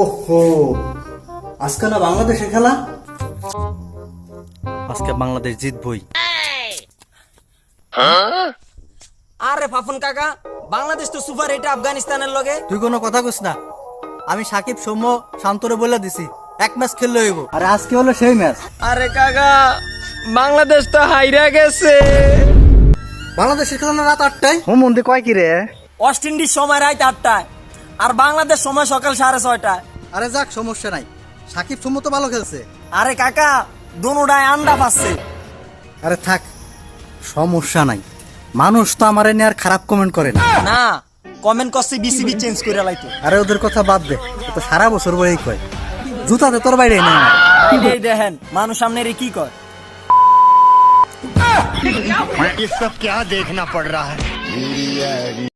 ওহো, আজকে না বাংলাদেশের খেলা? আজকে বাংলাদেশ জিতবই। আরে ফাফুন কাকা, বাংলাদেশ তো সুপার হিট আফগানিস্তানের লগে। তুই কোনো কথা কইস না। আমি সাকিব সৌম্য শান্তরে বলে দিছি এক ম্যাচ খেললে হইব। আরে আজকে হলো সেই ম্যাচ। আরে কাকা, বাংলাদেশ তো হাইরা গেছে। বাংলাদেশের খেলা না রাত 8টায়। হুমন্দি কয় কি রে? ওয়েস্ট ইন্ডিজ সময় রাত 8টায় আর বাংলাদেশ সময় সকাল 6:30টায়। আরে যাক, সমস্যা নাই, সাকিব সৌম্য তো ভালো খেলছে। আরে কাকা, দুনোটায় আন্ডা পাচ্ছে। আরে থাক, সমস্যা নাই। মানুষ তো আমারে নিয়ে আর খারাপ কমেন্ট করে না। না, কমেন্ট করছে বিসিবি চেঞ্জ করে লাইতো। আরে ওদের কথা বাদ দে, ও তো সারা বছর বই কয় জুতাতে তোর বাইরে নেই। এই দেখেন মানুষ সামনে রে কি কয়। ये सब क्या देखना पड़ रहा है।